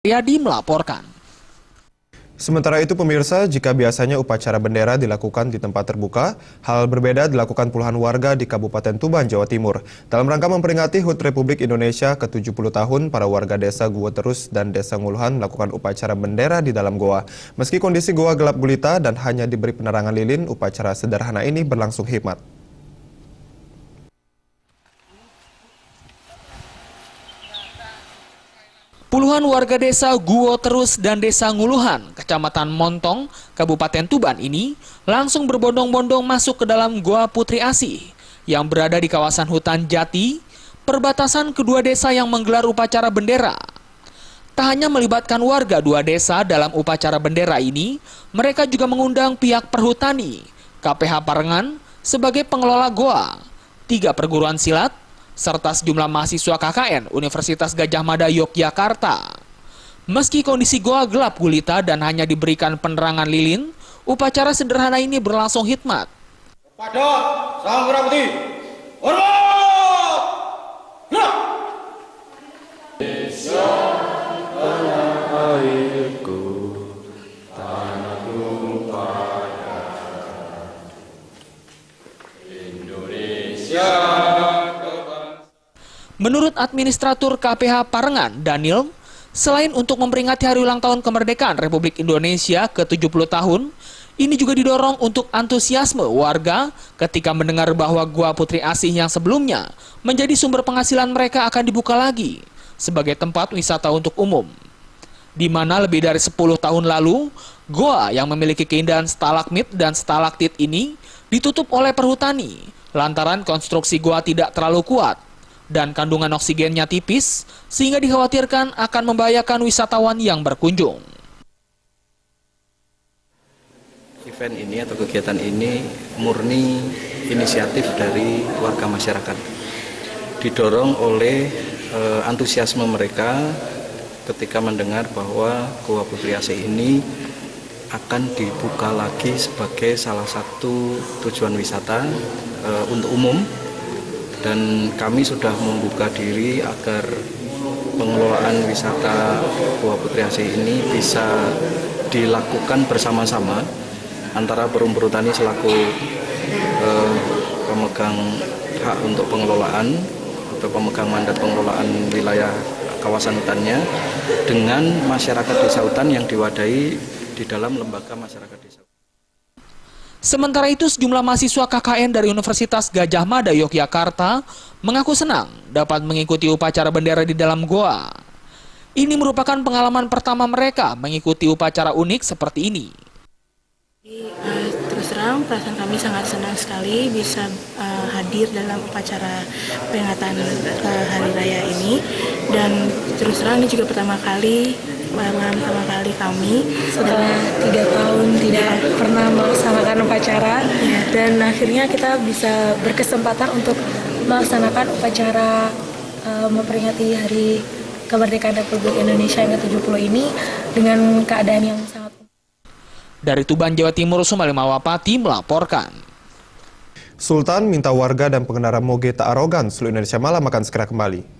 Riyadi melaporkan. Sementara itu pemirsa, jika biasanya upacara bendera dilakukan di tempat terbuka, hal berbeda dilakukan puluhan warga di Kabupaten Tuban, Jawa Timur. Dalam rangka memperingati HUT Republik Indonesia ke-70 tahun, para warga desa Gua Terus dan desa Nguluhan melakukan upacara bendera di dalam goa. Meski kondisi goa gelap gulita dan hanya diberi penerangan lilin, upacara sederhana ini berlangsung hikmat. Puluhan warga desa Gua Terus dan desa Nguluhan, Kecamatan Montong, Kabupaten Tuban ini langsung berbondong-bondong masuk ke dalam Goa Putri Asih yang berada di kawasan hutan jati, perbatasan kedua desa yang menggelar upacara bendera. Tak hanya melibatkan warga dua desa dalam upacara bendera ini, mereka juga mengundang pihak perhutani, KPH Parengan sebagai pengelola goa, 3 perguruan silat, serta sejumlah mahasiswa KKN Universitas Gadjah Mada Yogyakarta. Meski kondisi goa gelap gulita dan hanya diberikan penerangan lilin, upacara sederhana ini berlangsung hikmat. Pada Sang Merah Putih, hormat! Gerak! Indonesia, tanah airku, tanah tumpahnya. Indonesia. Menurut Administratur KPH Parengan, Daniel, selain untuk memperingati hari ulang tahun kemerdekaan Republik Indonesia ke-70 tahun, ini juga didorong untuk antusiasme warga ketika mendengar bahwa Goa Putri Asih yang sebelumnya menjadi sumber penghasilan mereka akan dibuka lagi sebagai tempat wisata untuk umum. Di mana lebih dari 10 tahun lalu, goa yang memiliki keindahan stalagmit dan stalaktit ini ditutup oleh perhutani lantaran konstruksi goa tidak terlalu kuat dan kandungan oksigennya tipis, sehingga dikhawatirkan akan membahayakan wisatawan yang berkunjung. Event ini atau kegiatan ini murni inisiatif dari warga masyarakat. Didorong oleh antusiasme mereka ketika mendengar bahwa Goa Putri Asih ini akan dibuka lagi sebagai salah satu tujuan wisata untuk umum. Dan kami sudah membuka diri agar pengelolaan wisata Goa Putri Asih ini bisa dilakukan bersama-sama antara perum perhutani selaku pemegang hak untuk pengelolaan atau pemegang mandat pengelolaan wilayah kawasan hutannya dengan masyarakat desa hutan yang diwadahi di dalam lembaga masyarakat desa. Sementara itu, sejumlah mahasiswa KKN dari Universitas Gadjah Mada Yogyakarta mengaku senang dapat mengikuti upacara bendera di dalam goa. Ini merupakan pengalaman pertama mereka mengikuti upacara unik seperti ini. Terus terang, perasaan kami sangat senang sekali bisa hadir dalam upacara peringatan Hari Raya ini. Dan terus terang ini juga pertama kali kami setelah 3 tahun tidak pernah melaksanakan upacara dan akhirnya kita bisa berkesempatan untuk melaksanakan upacara memperingati Hari Kemerdekaan Republik Indonesia yang ke-70 ini dengan keadaan yang sangat. Dari Tuban, Jawa Timur, Sumali Mawapati melaporkan. Sultan minta warga dan pengendara moge tak arogan. Seluruh Indonesia Malam akan segera kembali.